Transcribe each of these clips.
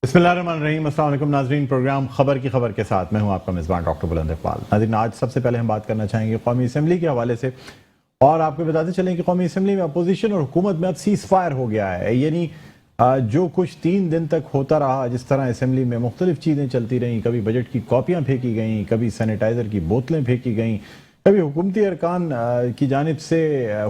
बिस्मिल्लाहिर्रहमानिर्रहीम। अस्सलाम वालेकुम नाज़रीन, प्रोग्राम खबर की खबर के साथ मैं हूं आपका मेज़बान डॉक्टर बुलंद इकबाल। नाज़रीन, आज सबसे पहले हम बात करना चाहेंगे कौमी असम्बली के हवाले से, और आपको बताते चलें कि कौमी असम्बली में अपोजिशन और हुकूमत में अब सीज़ फायर हो गया है। यानी जो कुछ 3 दिन तक होता रहा, जिस तरह असम्बली में मुख्तलिफ चीज़ें चलती रहीं, कभी बजट की कॉपियाँ फेंकी गईं, कभी सैनिटाइज़र की बोतलें फेंकी गईं, कभी हुकूमती अरकान की जानिब से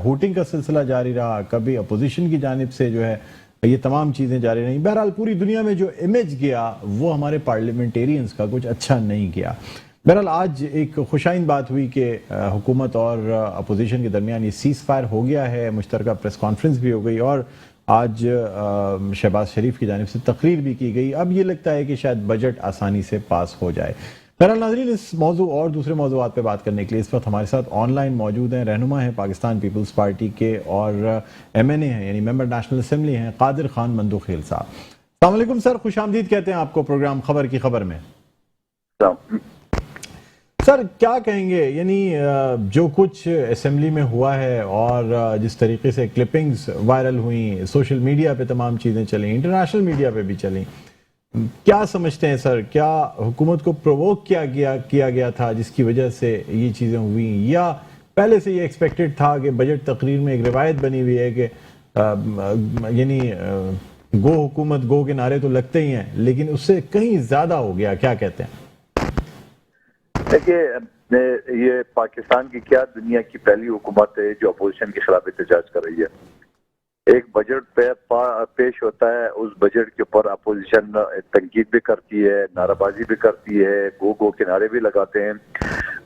हूटिंग का सिलसिला जारी रहा, कभी अपोजिशन की जानिब से जो है ये तमाम चीज़ें जारी रहीं। बहरहाल पूरी दुनिया में जो इमेज गया वो हमारे पार्लियामेंटेरियंस का कुछ अच्छा नहीं गया। बहरहाल आज एक खुशाइन बात हुई कि हुकूमत और अपोजिशन के दरमियान ये सीज़ फायर हो गया है, मुश्तरका प्रेस कॉन्फ्रेंस भी हो गई और आज शहबाज शरीफ की जानिब से तकरीर भी की गई। अब ये लगता है कि शायद बजट आसानी से पास हो जाए। बहरहाल नाज़रीन, इस मौजू और दूसरे मौजूआत पर बात करने के लिए इस वक्त हमारे साथ ऑनलाइन मौजूद हैं, रहनुमा हैं पाकिस्तान पीपल्स पार्टी के और MNA हैं यानी मेंबर नेशनल असम्बली हैं, कादिर खान मंदोखेल साहब। अस्सलाम वालेकुम सर, खुश आमदीद कहते हैं आपको प्रोग्राम खबर की खबर में। सर क्या कहेंगे, यानी जो कुछ असम्बली में हुआ है और जिस तरीके से क्लिपिंग्स वायरल हुई, सोशल मीडिया पे तमाम चीज़ें चली, इंटरनेशनल मीडिया पे भी चली, क्या समझते हैं सर, क्या हुकूमत को प्रोवोक किया गया था जिसकी वजह से ये चीज़ें हुई, या पहले से ये एक्सपेक्टेड था कि बजट तकरीर में एक रिवायत बनी हुई है कि यानी गो हुकूमत गो के नारे तो लगते ही हैं लेकिन उससे कहीं ज़्यादा हो गया, क्या कहते हैं? देखिए, ये पाकिस्तान की क्या दुनिया की पहली हुकूमत है जो अपोजिशन के खिलाफ एहतजाज कर रही है। एक बजट पेश होता है, उस बजट के ऊपर अपोजिशन तनकीद भी करती है, नाराबाजी भी करती है, गो के नारे भी लगाते हैं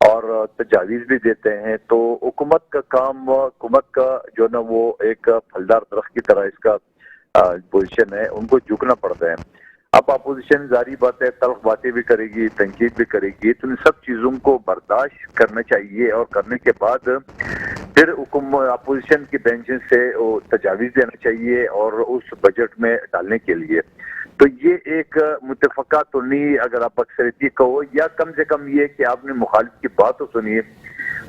और तजावीज़ भी देते हैं। तो हुकूमत का काम, हुकूमत का जो ना वो एक फलदार दरख्त की तरह इसका पोजीशन है, उनको झुकना पड़ता है। अब अपोजिशन जारी बात है, तल्ख बातें भी करेगी, तनकीद भी करेगी, तो इन सब चीज़ों को बर्दाश्त करना चाहिए और करने के बाद फिर अपोजिशन की बेंचेस से तजावीज़ देना चाहिए और उस बजट में डालने के लिए। तो ये एक मुतफ़क़ा तो नहीं, अगर आप अक्सरियती कहो, या कम से कम ये कि आपने मुखालिफ की बात तो सुनिए।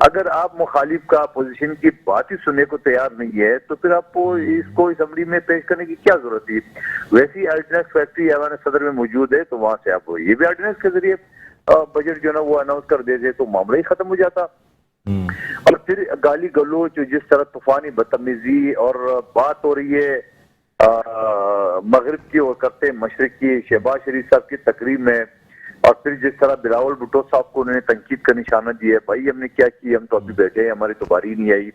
अगर आप मुखालिफ का अपोजिशन की बात ही सुनने को तैयार नहीं है तो फिर आपको इसको असम्बली में पेश करने की क्या जरूरत है। वैसी ऑर्डिनेंस फैक्ट्री ऐवान सदर में मौजूद है, तो वहां से आप ये भी ऑर्डिनेंस के जरिए बजट जो ना वो अनाउंस कर देते तो मामला ही खत्म हो जाता। और फिर गाली गलोच, जिस तरह तूफानी बदतमीजी और बात हो रही है मगरिब की और करते मशरिक की, शहबाज शरीफ साहब की तकरीर में, और फिर जिस तरह बिलावल भुट्टो साहब को उन्होंने तनकीद का निशाना दिया, भाई हमने क्या किया, हम तो अभी बैठे हैं, हमारी तो बारी नहीं आई।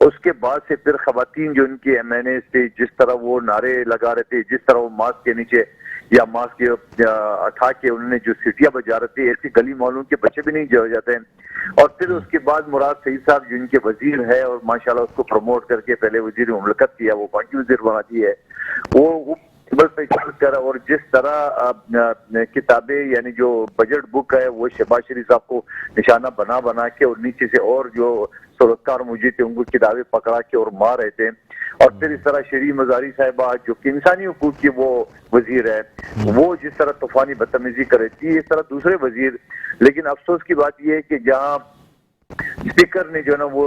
उसके बाद से फिर खवातीन जो इनके MNA थे, जिस तरह वो नारे लगा रहे थे, जिस तरह वो मास्क के नीचे या मास्क के उठा के उन्होंने जो सीटियां बजा रहे थे, ऐसी गली मोहल्लों के बच्चे भी नहीं जा जाते हैं। और फिर उसके बाद मुराद सईद साहब जो इनके वजीर है और माशाल्लाह उसको प्रमोट करके पहले वजीर मुमलकत किया, वो पार्टी वजीर बना दी है, वो कर, और जिस तरह किताबें यानी जो बजट बुक है वो शहबाज शरीफ साहब को निशाना बना बना के और नीचे से और जो सरोकार मुझे थे उनको किताबें पकड़ा के और मार रहे थे। और फिर इस तरह शरी मजारी साहिबा जो कि इंसानी हुकूक की वो वजीर है, वो जिस तरह तूफानी बदतमीजी कर रही थी, इस तरह दूसरे वजीर। लेकिन अफसोस की बात यह है कि जहाँ स्पीकर ने जो ना वो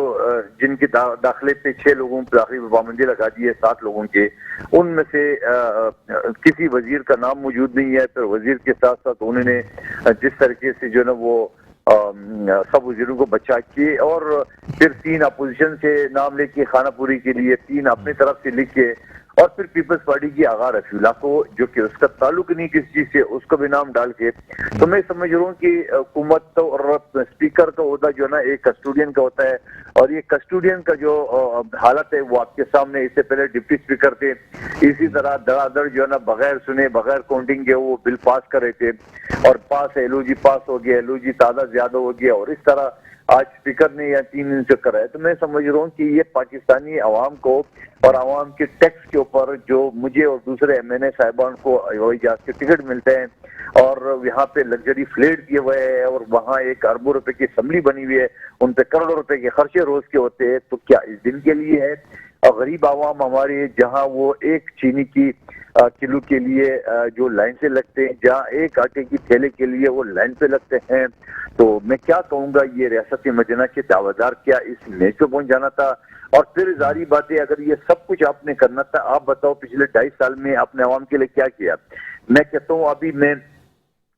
जिनके दाखिले पे 6 लोगों पर दाखिले पाबंदी लगा दी है, 7 लोगों के, उनमें से किसी वजीर का नाम मौजूद नहीं है। तो वजीर के साथ साथ उन्होंने जिस तरीके से जो ना वो सब वजीरों को बचा के और फिर 3 अपोजिशन से नाम लेके खानापुरी के लिए, 3 अपनी तरफ से लिख के, और फिर पीपल्स पार्टी की आगा रफीला को जो कि उसका ताल्लुक नहीं किस चीज से, उसको भी नाम डाल के। तो मैं समझ रहा हूँ कि हुकूमत और स्पीकर का होता जो ना एक कस्टोडियन का होता है, और ये कस्टोडियन का जो हालत है वो आपके सामने। इससे पहले डिप्टी स्पीकर थे, इसी तरह धड़ाधड़ जो है ना बगैर सुने बगैर काउंटिंग के वो बिल पास कर रहे थे, और पास LOG पास हो गया, LOG तादाद ज्यादा हो गया, और इस तरह आज स्पीकर ने या 3 दिन से करा है। तो मैं समझ रहा हूँ कि ये पाकिस्तानी अवाम को और अवाम के टैक्स के ऊपर जो मुझे और दूसरे MNA साहिबान को हवाई जहाज के टिकट मिलते हैं और यहाँ पे लग्जरी फ्लाइट दिए हुए है और वहाँ 1 अरबों रुपए की असम्बली बनी हुई है, उन पे करोड़ों रुपए के खर्चे रोज के होते हैं, तो क्या इस दिन के लिए है? और गरीब आवाम हमारे जहाँ वो 1 चीनी की किलो के लिए जो लाइन से लगते हैं, जहाँ 1 आटे की थैले के लिए वो लाइन पे लगते हैं। तो मैं क्या कहूँगा, ये रियासत मदीना के दावेदार क्या इस मैच पे पहुंच जाना था? और फिर जारी बात है, अगर ये सब कुछ आपने करना था, आप बताओ पिछले 2.5 साल में आपने आवाम के लिए क्या किया। मैं कहता हूँ अभी मैं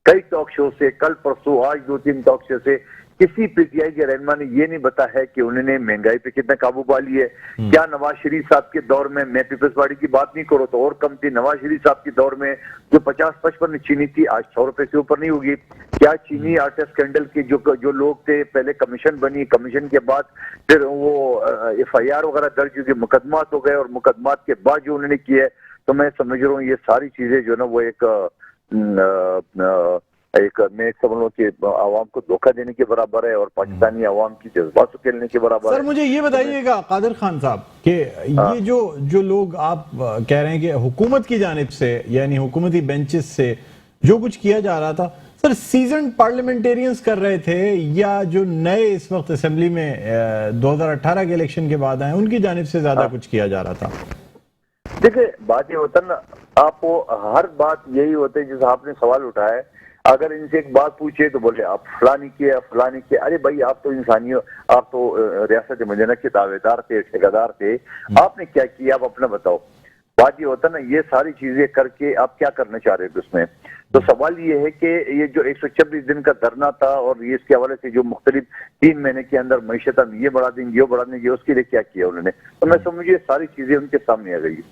कई टॉक शो से, कल परसों आज 2-3 टॉक शो से किसी पीटीआई के रहनुमा ने ये नहीं बताया है कि उन्होंने महंगाई पे कितना काबू पा लिया है। क्या नवाज शरीफ साहब के दौर में, मैं पीपल्स पार्टी की बात नहीं करूँ तो और कम थी, नवाज शरीफ साहब के दौर में जो 50-55 चीनी थी आज 100 रुपए से ऊपर नहीं होगी। क्या चीनी आटा स्कैंडल के जो लोग थे, पहले कमीशन बनी, कमीशन के बाद फिर वो FIR वगैरह दर्ज हुई, मुकदमात हो गए, और मुकदमात के बाद जो उन्होंने किया है, तो मैं समझ रहा हूँ ये सारी चीजें जो ना वो एक मैं समझ लो कि आवाम को धोखा देने के बराबर है और पाकिस्तानी आवाम की जज्बात को खेलने के बराबर है। सर मुझे ये बताइएगा कादिर खान साहब कि ये जो लोग आप कह रहे हैं कि हुकूमत की जानिब से, यानी हुकूमती बेंचेस से जो कुछ किया जा रहा था, सर सीजन पार्लियामेंटेरियंस कर रहे थे या जो नए इस वक्त असेंबली में 2018 के इलेक्शन के बाद आए उनकी जानिब से ज्यादा कुछ किया जा रहा था? देखिए बात ये होता ना, आपको हर बात यही होता है, जैसे आपने सवाल उठाया है, अगर इनसे एक बात पूछे तो बोले आप फलानी किया फलानी किया। अरे भाई आप तो इंसानियों, आप तो रियासत मदीना के दावेदार थे, ठेकेदार थे, आपने क्या किया आप अपना बताओ। बात ये होता ना, ये सारी चीजें करके आप क्या करना चाह रहे थे उसमें। तो सवाल ये है कि ये जो 126 दिन का धरना था और ये इसके हवाले से जो मुख्तलिफ 3 महीने के अंदर मईशत हम ये बढ़ा देंगे वो बढ़ा देंगे, उसके लिए क्या किया उन्होंने, तो मैं समझिए सारी चीजें उनके सामने आ गई।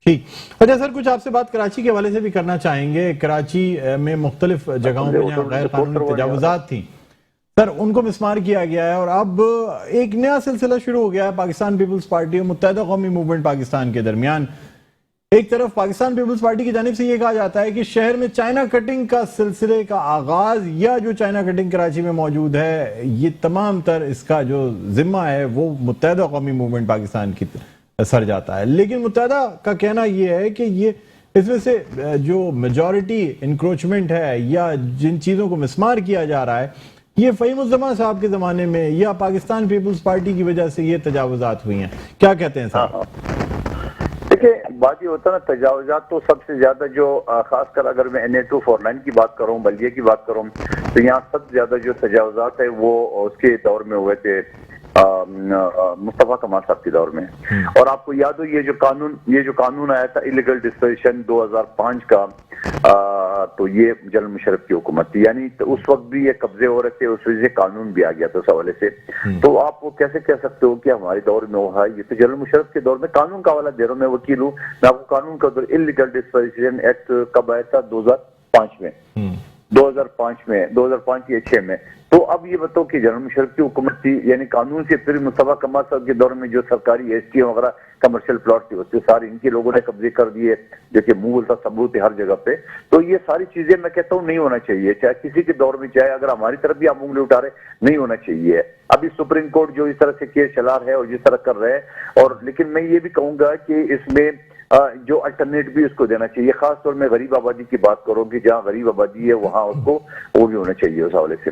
ठीक। अच्छा सर, कुछ आपसे बात कराची के हवाले से भी करना चाहेंगे। कराची में मुख्तलिफ जगहों पर जहाँ गैर कानूनी तजावुजात थी सर, उनको मिसमार किया गया है और अब एक नया सिलसिला शुरू हो गया है पाकिस्तान पीपल्स पार्टी और मुत्तहिदा कौमी मूवमेंट पाकिस्तान के दरमियान। एक तरफ पाकिस्तान पीपल्स पार्टी की जानिब से यह कहा जाता है कि शहर में चाइना कटिंग का सिलसिले का आगाज या जो चाइना कटिंग कराची में मौजूद है, ये तमाम तर इसका जो जिम्मा है वो मुत्तहिदा कौमी मूवमेंट पाकिस्तान की सर जाता है। लेकिन मुत्तहिदा का कहना यह है कि ये इसमें से जो मेजॉरिटी इंक्रोचमेंट है या जिन चीजों को मिसमार किया जा रहा है, ये फ़हीम उज़ ज़मान साहब के जमाने में या पाकिस्तान पीपल्स पार्टी की वजह से ये तजावुजात हुई हैं। क्या कहते हैं साहब? देखिए बात ये होता है ना, तजावुजात तो सबसे ज्यादा जो खासकर अगर मैं NA-249 की बात करूं, बल्दिया की बात करूं, तो यहाँ सबसे ज्यादा जो तजावुजात है वो उसके दौर में हुए थे मुस्तफा कमाल साहब के दौर में। और आपको याद हो ये जो कानून आया था इलीगल डिस्पोजिशन 2005 का, तो ये जनरल मुशर्रफ की हुकूमत थी, यानी तो उस वक्त भी ये कब्जे हो रहे थे, उस वजह से कानून भी आ गया था उस हवाले से। तो आप वो कैसे कह सकते हो कि हमारे दौर में हुआ, ये तो जनरल मुशर्रफ के दौर में कानून का हवाला दे रहा हूँ, मैं वकील हूँ, मैं आपको कानून का दौर इलीगल डिस्पोजिशन एक्ट कब आया था? 2005 में, 2005 की 6 में। तो अब ये बताओ कि जनरल मुशर्रफ की हुकूमत थी, यानी कानून से फिर मुस्तफा कमाल साहब के दौर में जो सरकारी एसटी वगैरह कमर्शियल प्लॉट थी उससे सारे इनके लोगों ने कब्जे कर दिए, जो कि मुंह बोलता सबूत है हर जगह पे। तो ये सारी चीजें मैं कहता हूँ नहीं होना चाहिए, चाहे किसी के दौर में, चाहे अगर हमारी तरफ भी आप उंगली उठा रहे, नहीं होना चाहिए। अभी सुप्रीम कोर्ट जो इस तरह से केस चला रहा है और जिस तरह कर रहे हैं, और लेकिन मैं ये भी कहूंगा कि इसमें जो अल्टरनेट भी उसको देना चाहिए, खासतौर में गरीब आबादी की बात करो कि जहाँ गरीब आबादी है वहां उसको वो भी होना चाहिए उस हवाले से।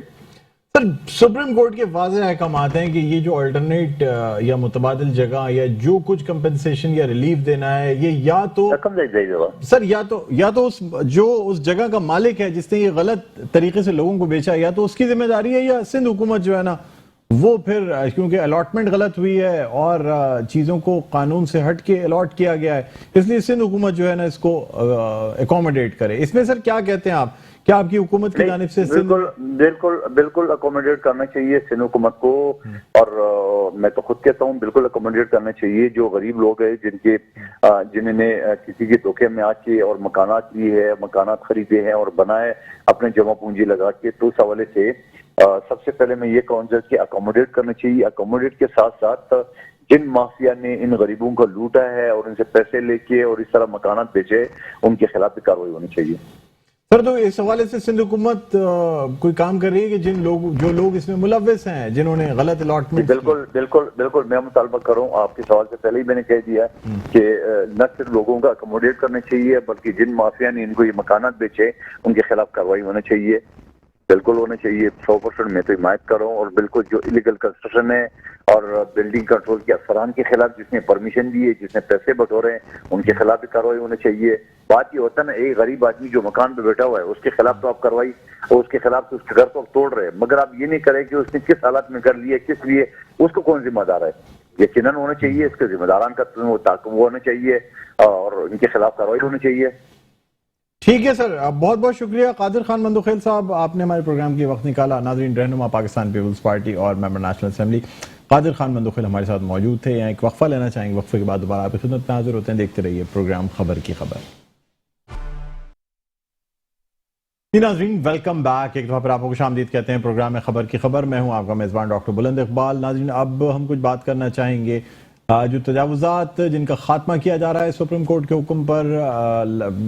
सर सुप्रीम कोर्ट के वाज़ेह अहकाम आते हैं कि ये जो अल्टरनेट या मुतबादिल जगह या जो कुछ कंपनसेशन या रिलीफ देना है, ये या तो सर या तो उस जगह का मालिक है जिसने ये गलत तरीके से लोगों को बेचा, या तो उसकी जिम्मेदारी है, या सिंध हुकूमत जो है ना वो फिर क्योंकि अलॉटमेंट गलत हुई है और चीज़ों को कानून से हट के अलॉट किया गया है, इसलिए सिंध हुकूमत जो है ना इसको अकोमोडेट करे। इसमें सर क्या कहते हैं आप? क्या आपकी हुकूमत की जानिब से? बिल्कुल अकोमोडेट करना चाहिए सिंध हुकूमत को, और मैं तो खुद कहता हूँ बिल्कुल अकोमोडेट करना चाहिए। जो गरीब लोग हैं जिन्होंने किसी के धोखे में आके और मकानात लिए है, मकानात खरीदे हैं और बनाए अपने जमा पूंजी लगा के, तो उस हवाले से सबसे पहले मैं ये कहूँगा कि अकोमोडेट करना चाहिए। अकोमोडेट के साथ साथ जिन माफिया ने इन गरीबों को लूटा है और इनसे पैसे लेके और इस तरह मकानात बेचे, उनके खिलाफ भी कार्रवाई होनी चाहिए। सर तो इस हवाले से सिंध हुकूमत कोई काम कर रही है कि जो लोग इसमें मुलव्वस हैं, जिन्होंने गलत अलॉटमेंट? बिल्कुल मैं मुतालबा करूं, आपके सवाल से पहले ही मैंने कह दिया कि न सिर्फ लोगों का अकोमोडेट करना चाहिए, बल्कि जिन माफिया ने इनको ये मकानात बेचे उनके खिलाफ कार्रवाई होना चाहिए, बिल्कुल होना चाहिए। 100% मैं तो हिमायत कर रहा हूँ। और बिल्कुल जो इलीगल कंस्ट्रक्शन है और बिल्डिंग कंट्रोल के अफसरान के खिलाफ जिसने परमिशन दी है, जिसने पैसे बटोरे हैं, उनके खिलाफ भी कार्रवाई होनी चाहिए। बात ये होता है ना, एक गरीब आदमी जो मकान पे बैठा हुआ है उसके खिलाफ तो आप कार्रवाई, और उसके खिलाफ तो उसके घर तो आप तोड़ रहे हैं, मगर आप ये नहीं करें कि उसने किस हालत में कर लिया, किस लिए, उसको कौन जिम्मेदार है। यकीनन होना चाहिए, इसके जिम्मेदारान का वो होना चाहिए और इनके खिलाफ कार्रवाई होनी चाहिए। ठीक है सर, बहुत बहुत शुक्रिया कादिर खान मंदोखेल साहब, आपने हमारे प्रोग्राम के वक्त निकाला। नाजरीन, रहनुमा पाकिस्तान पीपल्स पार्टी और member National Assembly Qadir Khan Mandokhel हमारे साथ मौजूद थे। यहाँ एक वक्फा लेना चाहेंगे, वक्फे के बाद दोबारा आपकी खिदमत में हाजिर होते हैं। देखते रहिए प्रोग्राम खबर की खबर। नाजरीन, वेलकम बैक। एक दफा फिर आपको खुशामदीद कहते हैं प्रोग्राम में खबर की खबर। मैं हूं आपका मेजबान डॉक्टर बुलंद इकबाल। नाजरीन, अब हम कुछ बात करना चाहेंगे जो तजावुजात जिनका खात्मा किया जा रहा है सुप्रीम कोर्ट के हुक्म पर,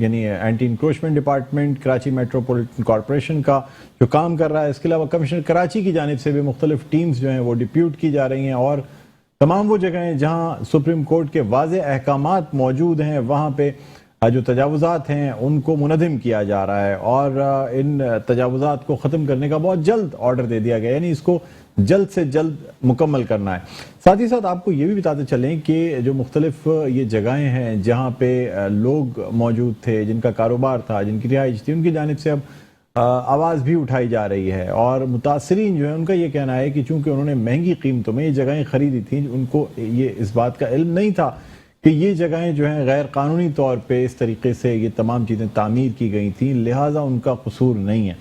यानी anti encroachment department Karachi metropolitan corporation का जो काम कर रहा है, इसके अलावा कमिश्नर कराची की जानिब से भी मुख्तलिफ टीम्स जो हैं वो डिप्यूट की जा रही हैं और तमाम वो जगहें जहाँ सुप्रीम कोर्ट के वाज़े अहकामात मौजूद हैं वहाँ पे जो तजावुजात हैं उनको मुनज़्ज़म किया जा रहा है और इन तजावुजात को ख़त्म करने का बहुत जल्द ऑर्डर दे दिया गया, यानी इसको जल्द से जल्द मुकम्मल करना है। साथ ही साथ आपको ये भी बताते चलें कि जो मुख्तलिफ ये जगहें हैं जहाँ पे लोग मौजूद थे, जिनका कारोबार था, जिनकी रिहाइश थी, उनकी जानिब से अब आवाज़ भी उठाई जा रही है और मुतासरीन जो है उनका ये कहना है कि चूँकि उन्होंने महंगी कीमतों में ये जगहें ख़रीदी थी, उनको ये इस बात का इल्म नहीं था कि ये जगहें जो हैं गैर कानूनी तौर पे इस तरीके से ये तमाम चीज़ें तामीर की गई थी, लिहाजा उनका कसूर नहीं है।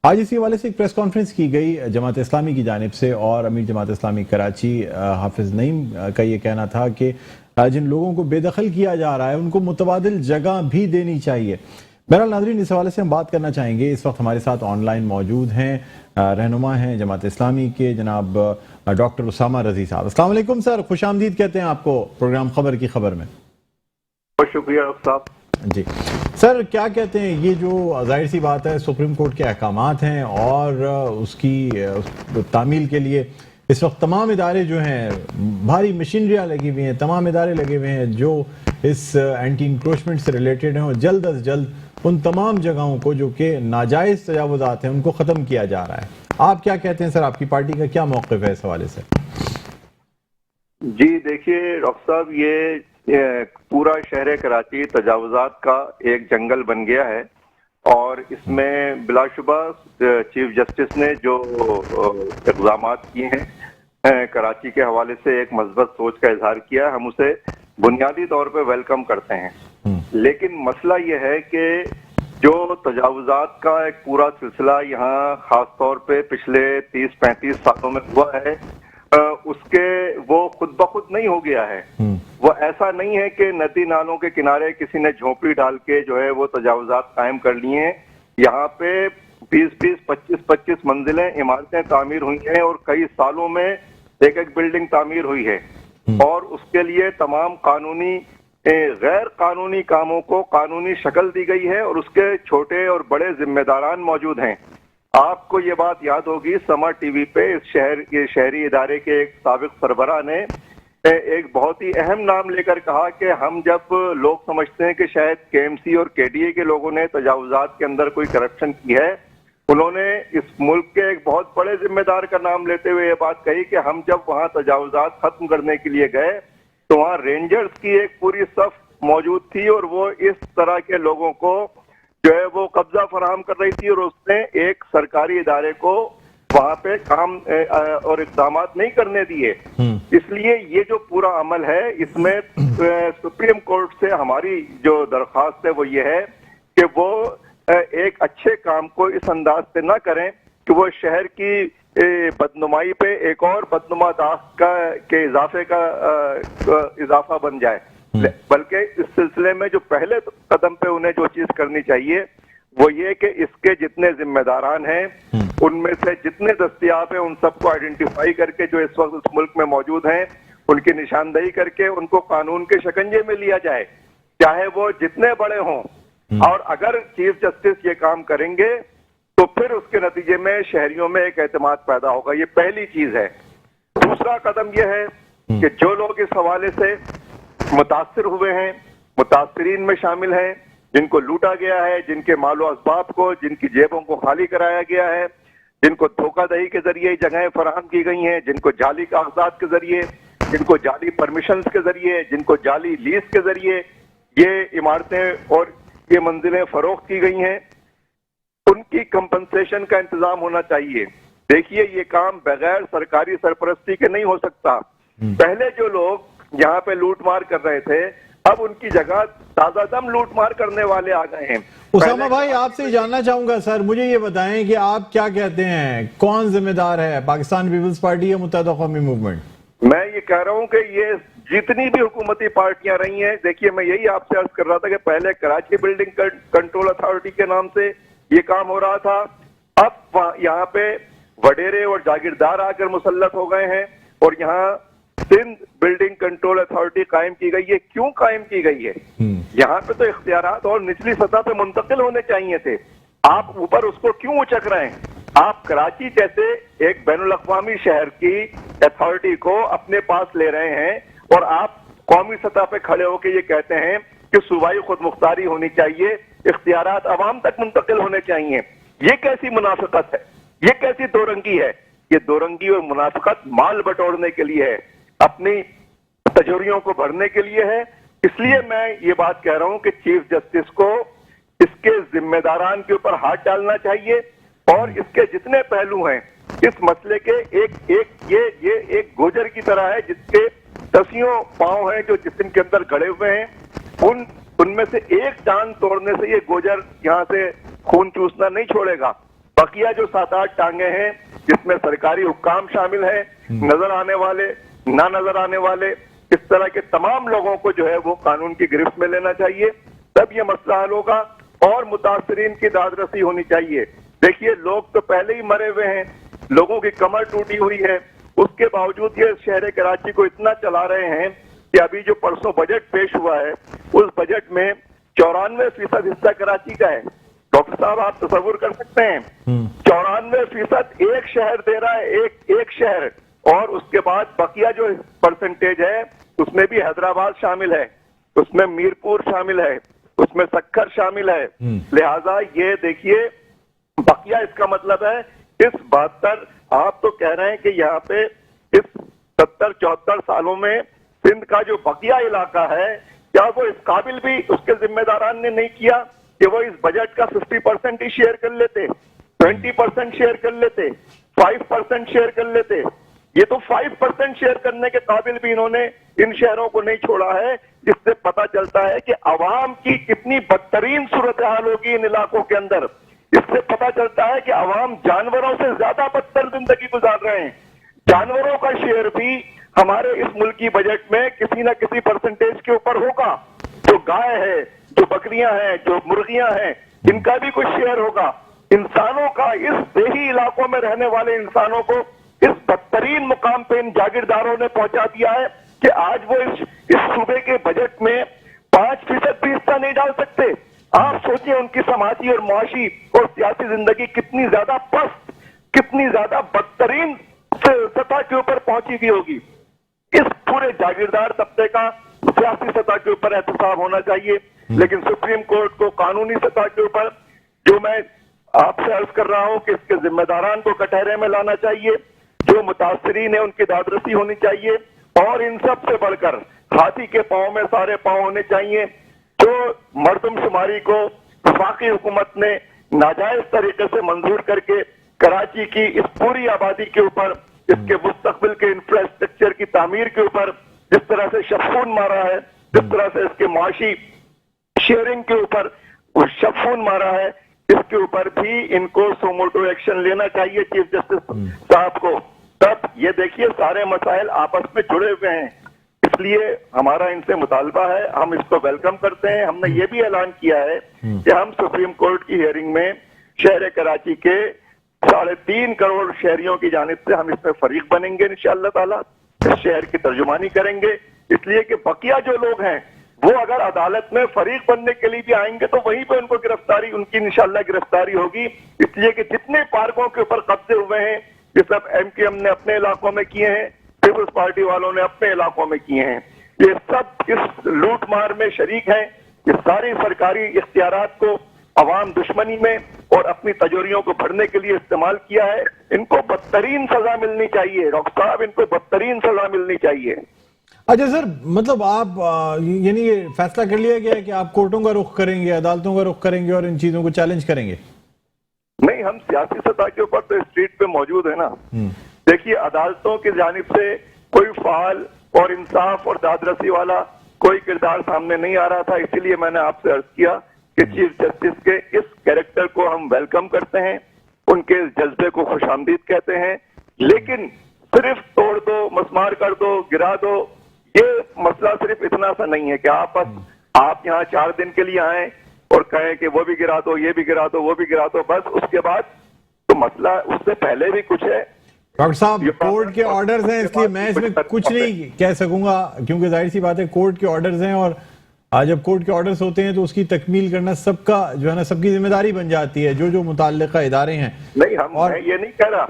आज इसी हवाले से एक प्रेस कॉन्फ्रेंस की गई जमात इस्लामी की जानिब से और अमीर जमात इस्लामी कराची हाफिज नईम का ये कहना था कि जिन लोगों को बेदखल किया जा रहा है उनको मुतबादिल जगह भी देनी चाहिए। बहरहाल नाज़रीन, इस हवाले से हम बात करना चाहेंगे। इस वक्त हमारे साथ ऑनलाइन मौजूद हैं रहनुमा हैं जमात इस्लामी के जनाब डॉक्टर उसामा रजी साहब। अस्सलाम वालेकुम सर, खुशामदीद कहते हैं आपको प्रोग्राम खबर की खबर में। बहुत शुक्रिया साहब। जी सर, क्या कहते हैं, ये जो जाहिर सी बात है सुप्रीम कोर्ट के अहकामात हैं और उसकी तामील के लिए इस वक्त तमाम इदारे जो हैं भारी मशीनरियाँ लगी हुई हैं, तमाम इदारे लगे हुए हैं जो इस एंटी इंक्रोचमेंट से रिलेटेड हैं और जल्द अज जल्द उन तमाम जगहों को जो कि नाजायज़ तजावुज़ात हैं उनको ख़त्म किया जा रहा है। आप क्या कहते हैं सर, आपकी पार्टी का क्या मौक़िफ़ है इस हवाले से? जी देखिए डॉक्टर साहब, ये पूरा शहर कराची तजावुजात का एक जंगल बन गया है और इसमें बिलाशुबा चीफ जस्टिस ने जो इक़दाम किए हैं कराची के हवाले से एक मज़बूत सोच का इजहार किया, हम उसे बुनियादी तौर पे वेलकम करते हैं। लेकिन मसला ये है कि जो तजावुजात का एक पूरा सिलसिला यहाँ खास तौर पे पिछले 30-35 सालों में हुआ है, उसके वो खुद ब खुद नहीं हो गया है। वो ऐसा नहीं है कि नदी नालों के किनारे किसी ने झोंपड़ी डाल के जो है वो तजावुजात कायम कर लिए हैं। यहाँ पे 20-20, 25-25 मंजिलें इमारतें तामीर हुई हैं और कई सालों में एक बिल्डिंग तामीर हुई है और उसके लिए तमाम कानूनी गैर कानूनी कामों को कानूनी शक्ल दी गई है और उसके छोटे और बड़े जिम्मेदारान मौजूद हैं। आपको ये बात याद होगी, समा टीवी पे इस शहरी इदारे के एक साबिक सरबराह ने एक बहुत ही अहम नाम लेकर कहा कि हम जब लोग समझते हैं कि शायद केएमसी और केडीए के लोगों ने तजावुजात के अंदर कोई करप्शन की है, उन्होंने इस मुल्क के एक बहुत बड़े जिम्मेदार का नाम लेते हुए ये बात कही कि हम जब वहां तजावुजात खत्म करने के लिए गए तो वहां रेंजर्स की एक पूरी सफ मौजूद थी और वो इस तरह के लोगों को जो है वो कब्जा फराहम कर रही थी और उसने एक सरकारी इदारे को वहां पे काम और इक़दाम नहीं करने दिए। इसलिए ये जो पूरा अमल है इसमें सुप्रीम कोर्ट से हमारी जो दरख्वास्त है वो ये है कि वो एक अच्छे काम को इस अंदाज से ना करें कि वो शहर की बदनुमाई पे एक और बदनुमा दाग के इजाफा बन जाए, बल्कि इस सिलसिले में जो पहले कदम पे उन्हें जो चीज करनी चाहिए वो ये कि इसके जितने जिम्मेदारान हैं उनमें से जितने दस्तयाब हैं उन सबको आइडेंटिफाई करके जो इस वक्त इस मुल्क में मौजूद हैं उनकी निशानदेही करके उनको कानून के शिकंजे में लिया जाए, चाहे वो जितने बड़े हों। और अगर चीफ जस्टिस ये काम करेंगे तो फिर उसके नतीजे में शहरियों में एक एतमाद पैदा होगा। ये पहली चीज है। दूसरा कदम यह है कि जो लोग इस हवाले से मुतासिर हुए हैं, मुतासिरीन में शामिल हैं, जिनको लूटा गया है, जिनके मालो असबाब को, जिनकी जेबों को खाली कराया गया है, जिनको धोखाधड़ी के जरिए जगहें फराहम की गई हैं, जिनको जाली कागजात के जरिए, जिनको जाली परमिशंस के जरिए, जिनको जाली लीज के जरिए ये इमारतें और ये मंजिलें फरोख्त की गई हैं, उनकी कंपनसेशन का इंतजाम होना चाहिए। देखिए ये काम बगैर सरकारी सरपरस्ती के नहीं हो सकता। पहले जो लोग यहाँ पे लूटमार कर रहे थे, अब उनकी जगह ताजादम लूटमार करने वाले आ गए हैं। उसामा भाई, आपसे जानना चाहूंगा सर, मुझे ये बताएं कि आप क्या कहते हैं, कौन जिम्मेदार है, पाकिस्तान पीपल्स पार्टी या मुत्तहिदा कौमी मूवमेंट? मैं ये कह रहा हूँ कि ये जितनी भी हुकूमती पार्टियां रही हैं, देखिए मैं यही आपसे अर्ज कर रहा था कि पहले कराची बिल्डिंग कंट्रोल अथॉरिटी के नाम से ये काम हो रहा था, अब यहाँ पे वडेरे और जागीरदार आकर मुसल्लत हो गए हैं और यहाँ सिंध बिल्डिंग कंट्रोल अथॉरिटी कायम की गई है। क्यों कायम की गई है? यहाँ पे तो इख्तियारात और निचली सतह पे मुंतकिल होने चाहिए थे, आप ऊपर उसको क्यों उचक रहे हैं? आप कराची जैसे एक बैनुल-अक़वामी शहर की अथॉरिटी को अपने पास ले रहे हैं और आप कौमी सतह पे खड़े होकर ये कहते हैं कि सूबाई खुद मुख्तारी होनी चाहिए, इख्तियारात अवाम तक मुंतकिल होने चाहिए। ये कैसी मुनाफिकत है? ये कैसी दोरंगी है? ये दोरंगी और मुनाफिकत माल बटोरने के लिए है, अपनी तजोरियों को भरने के लिए है। इसलिए मैं ये बात कह रहा हूं कि चीफ जस्टिस को इसके जिम्मेदारान के ऊपर हाथ डालना चाहिए और इसके जितने पहलू हैं इस मसले के ये एक गोजर की तरह है जिसके दसियों पांव हैं जो जिस्म के अंदर गड़े हुए हैं, उनमें से एक टांग तोड़ने से ये गोजर यहाँ से खून चूसना नहीं छोड़ेगा। बकिया जो 7-8 टांगे हैं जिसमें सरकारी हुक्काम शामिल है, नजर आने वाले, ना नजर आने वाले, इस तरह के तमाम लोगों को जो है वो कानून की गिरफ्त में लेना चाहिए, तब ये मसला हल होगा और मुतासरीन की दादरसी होनी चाहिए। देखिए लोग तो पहले ही मरे हुए हैं, लोगों की कमर टूटी हुई है, उसके बावजूद ये शहर कराची को इतना चला रहे हैं कि अभी जो परसों बजट पेश हुआ है उस बजट में 94% हिस्सा कराची का है। डॉक्टर साहब आप तसव्वुर कर सकते हैं 94% एक शहर दे रहा है, एक शहर, और उसके बाद बकिया जो परसेंटेज है उसमें भी हैदराबाद शामिल है, उसमें मीरपुर शामिल है, उसमें सक्खर शामिल है। लिहाजा ये देखिए बकिया, इसका मतलब है इस 72 आप तो कह रहे हैं कि यहाँ पे इस 70-74 सालों में सिंध का जो बकिया इलाका है, क्या वो इस काबिल भी उसके जिम्मेदारान ने नहीं किया कि वो इस बजट का 50% ही शेयर कर लेते, 20% शेयर कर लेते, 5% शेयर कर लेते। ये तो 5% शेयर करने के काबिल भी इन्होंने इन शहरों को नहीं छोड़ा है, जिससे पता चलता है कि अवाम की कितनी बदतरीन सूरत हाल होगी इन इलाकों के अंदर। इससे पता चलता है कि अवाम जानवरों से ज्यादा बदतर जिंदगी गुजार रहे हैं। जानवरों का शेयर भी हमारे इस मुल्क की बजट में किसी न किसी परसेंटेज के ऊपर होगा। जो गाय है, जो बकरियां हैं, जो मुर्गियां हैं, इनका भी कुछ शेयर होगा। इंसानों का, इस देही इलाकों में रहने वाले इंसानों को इस बदतरीन मुकाम पे इन जागीरदारों ने पहुंचा दिया है कि आज वो इस सूबे के बजट में 5% भी हिस्सा नहीं डाल सकते। आप सोचिए उनकी समाजी और मुआशी और सियासी जिंदगी कितनी ज्यादा पस्त, कितनी ज्यादा बदतरीन सतह के ऊपर पहुंची हुई होगी। इस पूरे जागीरदार तबके का सियासी सतह के ऊपर एहतसाब होना चाहिए, लेकिन सुप्रीम कोर्ट को कानूनी सतह के ऊपर, जो मैं आपसे अर्ज कर रहा हूं कि इसके जिम्मेदारान को कटहरे में लाना चाहिए, जो मुतासरीन है उनकी दादरसी होनी चाहिए, और इन सब से बढ़कर हाथी के पांव में सारे पांव होने चाहिए। जो मर्दमशुमारी को वफाकी हुकूमत ने नाजायज तरीके से मंजूर करके कराची की इस पूरी आबादी के ऊपर, इसके मुस्तकबिल के इंफ्रास्ट्रक्चर की तामीर के ऊपर जिस तरह से शफून मारा है, जिस तरह से इसके मुआशी शेयरिंग के ऊपर शफून मारा है, इसके ऊपर भी इनको सोमोटो एक्शन लेना चाहिए चीफ जस्टिस साहब को। तब ये देखिए सारे मसाइल आपस में जुड़े हुए हैं, इसलिए हमारा इनसे मुतालबा है, हम इसको वेलकम करते हैं। हमने ये भी ऐलान किया है कि हम सुप्रीम कोर्ट की हियरिंग में शहर कराची के 3.5 करोड़ शहरियों की जानिब से हम इसमें फरीक बनेंगे इंशाअल्लाह ताला, इस शहर की तर्जुमानी करेंगे। इसलिए कि बकिया जो लोग हैं वो अगर अदालत में फरीक बनने के लिए भी आएंगे तो वहीं पे उनको गिरफ्तारी, उनकी इंशाअल्लाह गिरफ्तारी होगी। इसलिए कि जितने पार्कों के ऊपर कब्जे हुए हैं ये सब MKM ने अपने इलाकों में किए हैं, पीपुल्स पार्टी वालों ने अपने इलाकों में किए हैं, ये सब इस लूट मार में शरीक हैं। ये सारी सरकारी इख्तियारात को अवाम दुश्मनी में और अपनी तजोरियों को भरने के लिए इस्तेमाल किया है। इनको बदतरीन सजा मिलनी चाहिए डॉक्टर साहब, इनको बदतरीन सजा मिलनी चाहिए। अच्छा सर, मतलब आप यानी ये फैसला कर लिया गया है कि आप कोर्टों का रुख करेंगे, अदालतों का रुख करेंगे और इन चीजों को चैलेंज करेंगे? नहीं, हम सियासी सतह के ऊपर तो स्ट्रीट पे मौजूद है ना। देखिए अदालतों की जानिब से कोई फाल और इंसाफ और दादरसी वाला कोई किरदार सामने नहीं आ रहा था। इसीलिए मैंने आपसे अर्ज किया कि चीफ जस्टिस के इस कैरेक्टर को हम वेलकम करते हैं, उनके इस जज्बे को खुशामदीद कहते हैं, लेकिन सिर्फ तोड़ दो, मसमार कर दो, गिरा दो, ये मसला सिर्फ इतना सा नहीं है कि आप यहाँ 4 दिन के लिए आए और कहें कि वो भी गिरा दो, ये भी गिरा दो, वो भी गिरा दो, बस उसके बाद तो मसला उससे पहले भी कुछ है। डॉक्टर साहब, कोर्ट के ऑर्डर्स हैं, इसलिए मैं इसमें कुछ नहीं कह सकूंगा, क्योंकि जाहिर सी बात है कोर्ट के ऑर्डर्स हैं, और जब कोर्ट के ऑर्डर्स होते हैं तो उसकी तकमील करना सबका जो है ना, सबकी जिम्मेदारी बन जाती है, जो मुताल्लिका इदारे हैं। नहीं, मैं ये नहीं कह रहा,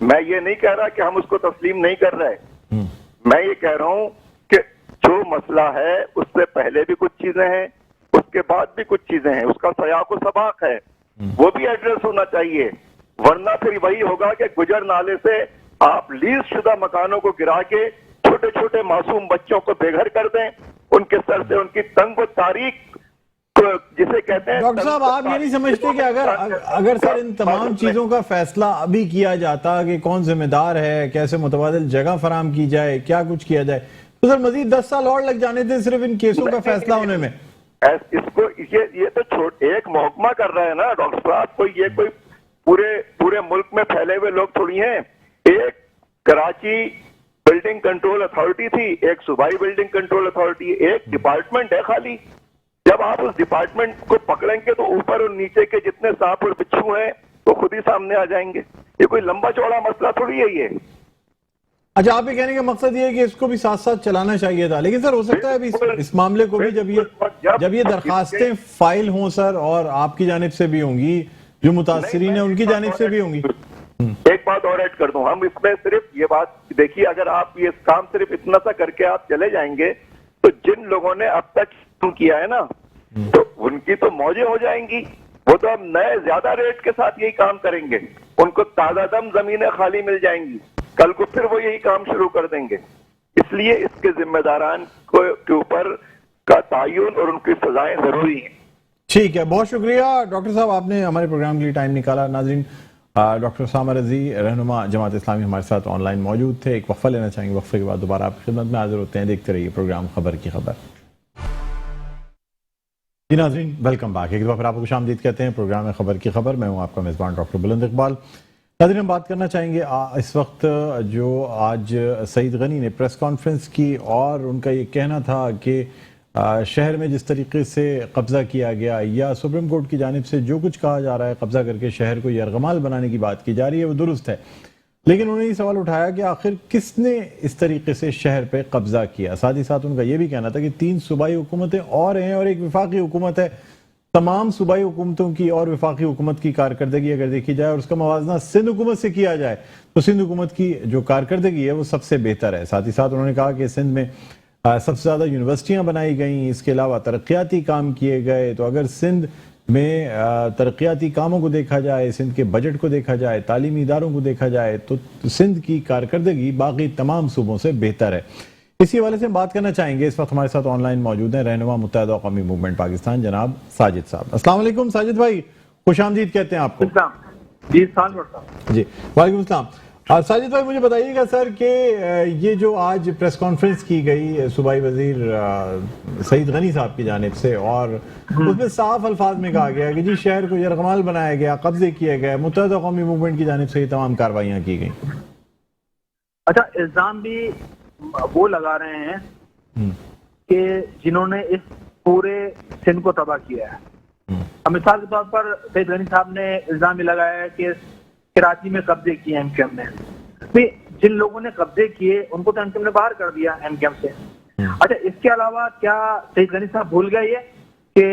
मैं ये नहीं कह रहा कि हम उसको तस्लीम नहीं कर रहे। मैं ये कह रहा हूं कि जो मसला है उससे पहले भी कुछ चीजें हैं, उसके बाद भी कुछ चीजें हैं, उसका सयाक व सबाक है, वो भी एड्रेस होना चाहिए। वरना फिर वही होगा कि गुजर नाले से आप लीज शुदा मकानों को गिरा के छोटे छोटे मासूम बच्चों को बेघर कर दें, उनके सर से उनकी तंग व तारीख जिसे कहते हैं। डॉक्टर साहब, आप ये नहीं समझते कि अगर सर इन तमाम चीजों का फैसला अभी किया जाता कि कौन जिम्मेदार है, कैसे मुतबादिल जगह फराम की जाए, क्या कुछ किया जाए, तो सर मजीद 10 साल और लग जाने थे सिर्फ इन केसों का फैसला होने में। इसको ये तो एक महकमा कर रहा है ना डॉक्टर साहब, कोई पूरे मुल्क में फैले हुए लोग थोड़ी हैं। एक कराची बिल्डिंग कंट्रोल अथॉरिटी थी, एक सूबाई बिल्डिंग कंट्रोल अथॉरिटी, एक डिपार्टमेंट है खाली। जब आप उस डिपार्टमेंट को पकड़ेंगे तो ऊपर और नीचे के जितने सांप और बिच्छू हैं वो खुद ही सामने आ जाएंगे। ये कोई लंबा चौड़ा मसला थोड़ी है ये। अच्छा, आप ये कहने का मकसद ये है कि इसको भी साथ साथ चलाना चाहिए था, लेकिन सर हो सकता है अभी इस मामले को भी जब ये दरखास्तें फाइल हों सर, और आपकी जानिब से भी होंगी, जो मुतासिरीन है उनकी जानिब से भी होंगी। एक बात और ऐड कर दूं, हम इसमें सिर्फ ये बात देखिए, अगर आप ये काम सिर्फ इतना सा करके आप चले जाएंगे तो जिन लोगों ने अब तक किया है ना, तो उनकी तो मौजें हो जाएंगी। वो तो अब नए ज्यादा रेट के साथ यही काम करेंगे, उनको ताजा दम जमीनें खाली मिल जाएंगी, कल को फिर वो यही काम शुरू कर देंगे। इसलिए इसके जिम्मेदारान के ऊपर का तयन और उनकी सजाएं जरूरी हैं। ठीक है, बहुत शुक्रिया डॉक्टर साहब, आपने हमारे प्रोग्राम के लिए टाइम निकाला। नाजरीन, डॉक्टर उसामा रजी, रहनुमा जमात इस्लामी, हमारे साथ ऑनलाइन मौजूद थे। एक वक्फा लेना चाहेंगे, वक्फे के बाद दोबारा आपकी खिदमत में हाजिर होते हैं। देखते रहिए प्रोग्राम खबर की खबर। जी नाजरीन, वेलकम बैक। एक बार आपको खुशामदीद कहते हैं प्रोग्राम में खबर की खबर। मैं हूं आपका मेज़बान डॉक्टर बुलंद इकबाल। नाज़रीन, हम बात करना चाहेंगे इस वक्त जो आज सईद गनी ने प्रेस कॉन्फ्रेंस की, और उनका ये कहना था कि शहर में जिस तरीके से कब्जा किया गया, या सुप्रीम कोर्ट की जानिब से जो कुछ कहा जा रहा है कब्जा करके शहर को यरगमाल बनाने की बात की जा रही है, वो दुरुस्त है, लेकिन उन्होंने ये सवाल उठाया कि आखिर किसने इस तरीके से शहर पे कब्जा किया। साथ ही साथ उनका ये भी कहना था कि 3 सूबाई हुकूमतें और हैं और एक विफाकी हुकूमत है। तमाम सूबाई हुकूमतों की और विफाकी हुकूमत की कारकर्दगी अगर देखी जाए और उसका मवाजना सिंध हुकूमत से किया जाए, तो सिंध हुकूमत की जो कारकर्दगी है वो सबसे बेहतर है। साथ ही साथ उन्होंने कहा कि सिंध में सबसे ज़्यादा यूनिवर्सिटियाँ बनाई गई, इसके अलावा तरक्याती काम किए गए। तो अगर सिंध में तरक्याती कामों को देखा जाए, सिंध के बजट को देखा जाए, तालीमी इदारों को देखा जाए, तो सिंध की कारकर्दगी बाकी तमाम सूबों से बेहतर है। इसी हवाले से हम बात करना चाहेंगे। इस वक्त हमारे साथ ऑनलाइन मौजूद हैं रहनुमा मुत्तहिदा कौमी मूवमेंट पाकिस्तान, जनाब साजिद साहब। अस्सलाम वालेकुम साजिद भाई, खुशामदीद कहते हैं आपको। जी वालेकुम सलाम। साजिद भाई, मुझे बताइएगा सर कि ये जो आज प्रेस कॉन्फ्रेंस की गई सूबाई वजीर सईद गनी साहब की जानिब से, और उसमें साफ अल्फाज में कहा गया कि जी शहर को यरगमाल बनाया गया, कब्जे किए गए, मुत्तहिदा कौमी मूवमेंट की जानिब से ये तमाम कार्रवाइयाँ की गई। अच्छा, इल्जाम भी वो लगा रहे हैं कि जिन्होंने इस पूरे सिंध को तबाह किया है। अब मिसाल के तौर पर सईद गनी साहब ने इल्जाम भी लगाया है कि कराची में कब्जे किए एमकेएम ने। जिन लोगों ने कब्जे किए उनको तो एमकेएम ने बाहर कर दिया एमकेएम से। अच्छा, इसके अलावा क्या सईद गनी साहब भूल गए ये कि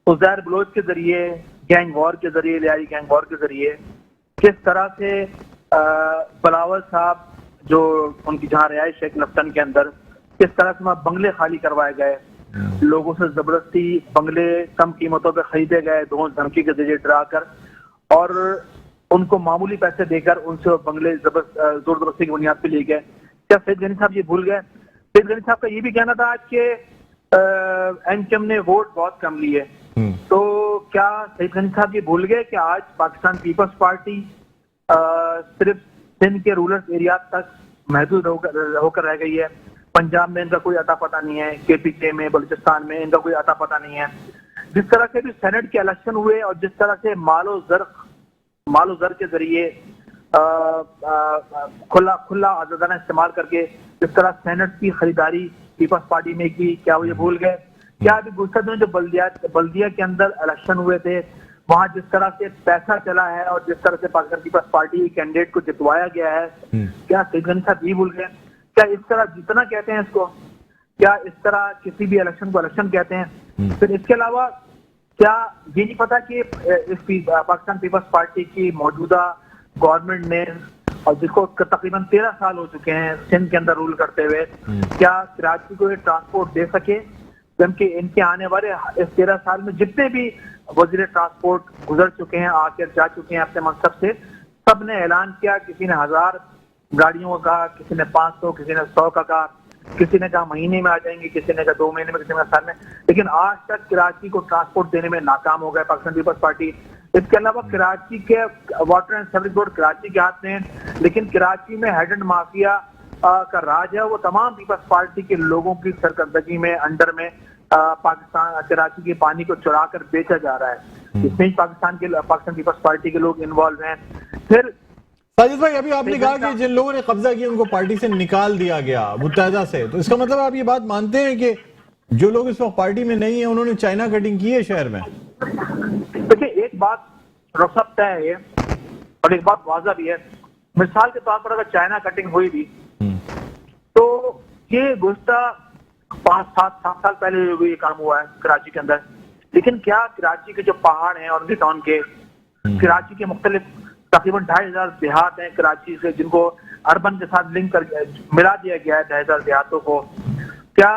उज़ैर बलोच के जरिए, गैंग वॉर के जरिए, लियारी गैंग वॉर के जरिए किस तरह से बिलावल साहब जो उनकी जहाँ रिहाइश है नफ्तन के अंदर, किस तरह से वहाँ बंगले खाली करवाए गए, लोगों से जबरदस्ती बंगले कम कीमतों पे खरीदे गए, धमकी के जरिए डरा कर, और उनको मामूली पैसे देकर उनसे बंगले जोर जबरदस्ती की बुनियाद पे ले गए। क्या सईद गनी साहब ये भूल गए? सईद गनी साहब का ये भी कहना था आज के एमकेएम ने वोट बहुत कम लिए, तो क्या सईद गनी साहब ये भूल गए कि आज पाकिस्तान पीपल्स पार्टी सिर्फ सिंध के रूरल एरिया तक महदूद होकर रह गई है। पंजाब में इनका कोई अता पता नहीं है, KPK में, बलूचिस्तान में इनका कोई अता पता नहीं है। जिस तरह से भी सेनेट के इलेक्शन हुए और जिस तरह से मालो जर के जरिए खुला आजादाना इस्तेमाल करके जिस तरह सेनेट की खरीदारी पीपल्स पार्टी में की, क्या वो ये भूल गए? क्या अभी गुजशत में जो बल्दिया के अंदर इलेक्शन हुए थे वहां जिस तरह से पैसा चला है और जिस तरह से पाकिस्तान पीपल्स पार्टी के कैंडिडेट को जितवाया गया है, क्या सईद गनी साहब ये भूल गए? क्या इस तरह जीतना कहते हैं इसको? क्या इस तरह किसी भी इलेक्शन को इलेक्शन कहते हैं? फिर इसके अलावा क्या ये नहीं पता कि इस पाकिस्तान पीपल्स पार्टी की मौजूदा गवर्नमेंट ने, और जिसको तकरीबन 13 साल हो चुके हैं सिंध के अंदर रूल करते हुए, क्या कराची को ये ट्रांसपोर्ट दे सके? जबकि इनके आने वाले इस 13 साल में जितने भी वजीर ट्रांसपोर्ट गुजर चुके हैं, आकर जा चुके हैं अपने मनसब से, सब ने ऐलान किया, किसी ने 1000 गाड़ियों का, किसी ने 500, किसी ने 100 का कहा, किसी ने कहा महीने में आ जाएंगे, किसी ने कहा 2 महीने में, किसी ने कहा साल में, लेकिन आज तक कराची को ट्रांसपोर्ट देने में नाकाम हो गया पाकिस्तान पीपल्स पार्टी। इसके अलावा कराची के water and sewerage board Karachi के हाथ में है, लेकिन कराची में हेड एंड माफिया का राज है, वो तमाम पीपल्स पार्टी के लोगों की सरकर्दगी में, अंडर में पाकिस्तान कराची के पानी को चुरा कर बेचा जा रहा है। इसमें पाकिस्तान पीपल्स पार्टी के लोग इन्वॉल्व हैं। फिर साजिद भाई, अभी आपने कहा कि जिन लोगों ने कब्जा किया उनको पार्टी से निकाल दिया गया मुत्तहदा से, तो इसका मतलब आप ये बात मानते हैं कि जो लोग इस वक्त पार्टी में नहीं है उन्होंने चाइना कटिंग की है शहर में? देखिए, एक बात रफत तय है और एक बात वाज़ा भी है। मिसाल के तौर पर अगर चाइना कटिंग हुई भी तो ये गुज़श्ता 5-7 साल पहले ये काम हुआ है कराची के अंदर। लेकिन क्या कराची के जो पहाड़ हैं और टाउन के, कराची के मुख्तलिफ तकरीबन 2500 देहात हैं कराची से, जिनको अर्बन के साथ लिंक कर मिला दिया गया है 2500 देहातों को। क्या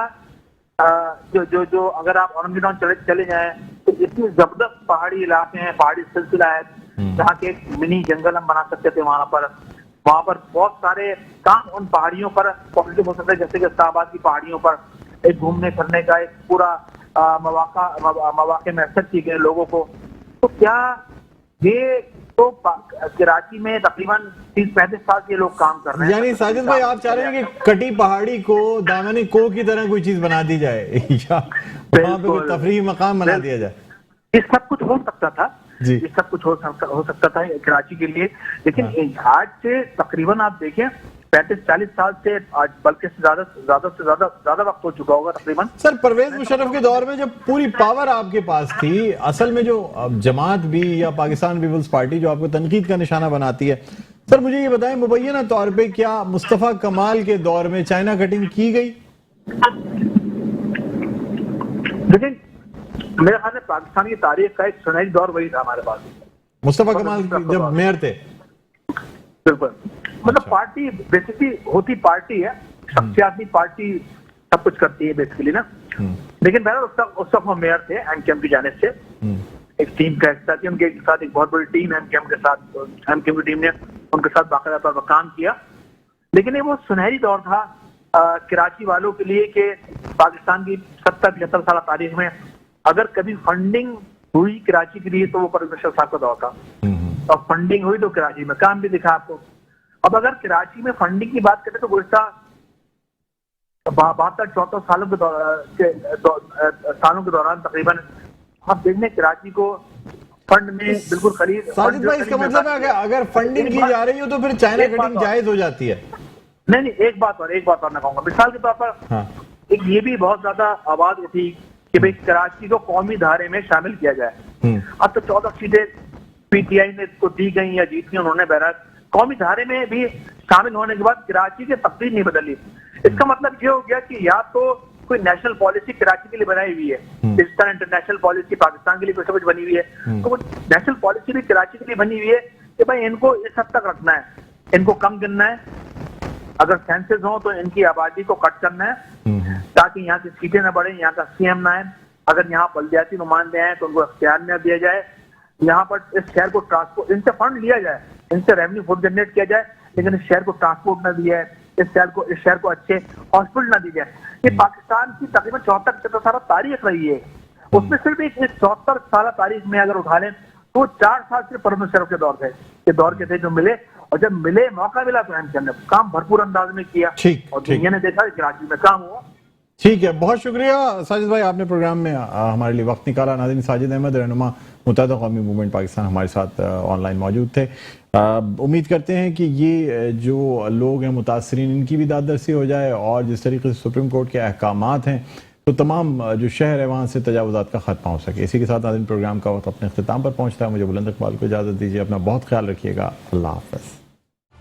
जो अगर आप औरंगी टाउन चले जाएं तो इतनी जबरदस्त पहाड़ी इलाके हैं, पहाड़ी सिलसिला है, जहाँ के एक मिनी जंगल हम बना सकते थे। वहां पर बहुत सारे काम उन पहाड़ियों पर पॉजिटिव हो सकते हैं, जैसे कि इस्लामाबाद की पहाड़ियों पर एक घूमने फिरने का एक पूरा मौके मैसर किए गए लोगों को। तो क्या ये तो कराची में तकरीबन 30-35 साल से लोग काम कर रहे हैं। यानी साजिद भाई, आप चाह रहे हैं कि कटी पहाड़ी को दामनी को की तरह कोई चीज बना दी जाए या वहां पे कोई तफरीही मकाम बना दिया जाए? ये सब कुछ हो सकता था जी, ये सब कुछ हो सकता था कराची के लिए, लेकिन आज से तकरीबन आप देखें 35-40 साल से आज, बल्कि ज्यादा वक्त हो चुका होगा तकरीबन। सर, परवेज मुशर्रफ के दौर में जब पूरी पावर आपके पास थी, असल में जो जमात भी या पाकिस्तान पीपल्स पार्टी जो आपको तनकीद का निशाना बनाती है, सर मुझे ये बताएं मुबैना तौर पे क्या मुस्तफा कमाल के दौर में चाइना कटिंग की गई? लेकिन मेरे ख्याल में पाकिस्तान की तारीख का एक सुनहरी दौर वही था हमारे पास, मुस्तफा कमाल जब मेयर थे। बिल्कुल, मतलब पार्टी बेसिकली होती पार्टी है, शख्सियाती पार्टी सब कुछ करती है बेसिकली ना। लेकिन बहरहाल उस वक्त वो मेयर थे एमकेएम की जानिब से, एक टीम का हिस्सा थी, उनके साथ एक बहुत बड़ी टीम एमकेएम के साथ, एमकेएम की टीम ने उनके साथ बाकायदा तौर पर काम किया। लेकिन ये वो सुनहरी दौर था कराची वालों के लिए कि पाकिस्तान की 70-75 साल तारीख में अगर कभी फंडिंग हुई कराची के लिए तो वो परवेज मुशर्रफ साहब का दौर था, और फंडिंग हुई तो कराची में काम भी दिखा आपको। अब अगर कराची में फंडिंग की बात करें तो गुज़श्ता 72-74 सालों के दौरान तकरीबन आप देखने कराची को फंड में बिल्कुल खरीद। साजिद भाई, इसका मतलब है अगर फंडिंग की जा रही हो तो फिर चाइना कटिंग जायज हो जाती है? नहीं, एक बात और मैं कहूंगा, मिसाल के तौर पर एक ये भी बहुत ज्यादा आवाज उठी कि भाई कराची को कौमी धारे में शामिल किया जाए। अब तो 14 सीटें पीटीआई ने को दी गई या जीत गई उन्होंने, बहरहाल कौमी धारे में भी शामिल होने के बाद कराची की तकदीर नहीं बदली। इसका मतलब ये हो गया कि या तो कोई नेशनल पॉलिसी कराची के लिए बनाई हुई है, इस तरह इंटरनेशनल पॉलिसी पाकिस्तान के लिए कुछ बनी हुई है, तो वो नेशनल पॉलिसी भी कराची के लिए बनी हुई है कि भाई इनको इस हद तक रखना है, इनको कम गिनना है, अगर सेंसेस हो तो इनकी आबादी को कट करना है ताकि यहाँ की सीटें न बढ़े, यहाँ का सीएम ना आए, अगर यहाँ बल्दियाती नुमाइंदे आए तो उनको अख्तियार न दिया जाए, यहाँ पर इस शहर को ट्रांसपोर्ट, इनसे फंड लिया जाए, इनसे रेवेन्यू फुड जनरेट किया जाए, लेकिन इस शहर को ट्रांसपोर्ट न दिया है, इस शहर को अच्छे हॉस्पिटल न दी जाए। ये पाकिस्तान की तकरीबन 74-75 साल तारीख रही है, उसमें सिर्फ एक 74 साल तारीख में अगर उठा लें तो 4 साल सिर्फ परवेज मुशर्रफ के दौर के थे जो मिले, और जब मौका मिला तो एमसीएम ने काम भरपूर अंदाज में किया ठीक, और ठीक। दुनिया ने देखा कि कराची में काम हुआ। ठीक है, बहुत शुक्रिया साजिद भाई, आपने प्रोग्राम में हमारे लिए वक्त निकाला। नाज़रीन, साजिद अहमद, रहनुमा मुत्तहिदा कौमी मूवमेंट पाकिस्तान, हमारे साथ ऑनलाइन मौजूद थे। उम्मीद करते हैं कि ये जो लोग हैं मुतासरीन, इनकी भी दादरसी हो जाए और जिस तरीके से सुप्रीम कोर्ट के अहकामात हैं तो तमाम जो शहर है वहाँ से तजावुज़ात का ख़त्मा हो सके। इसी के साथ नाज़रीन प्रोग्राम का वक्त अपने अख्ताम पर पहुँचता है। मुझे बुलंद इकबाल को इजाज़त दीजिए। अपना बहुत ख्याल रखिएगा। अल्लाह हाफ़िज़।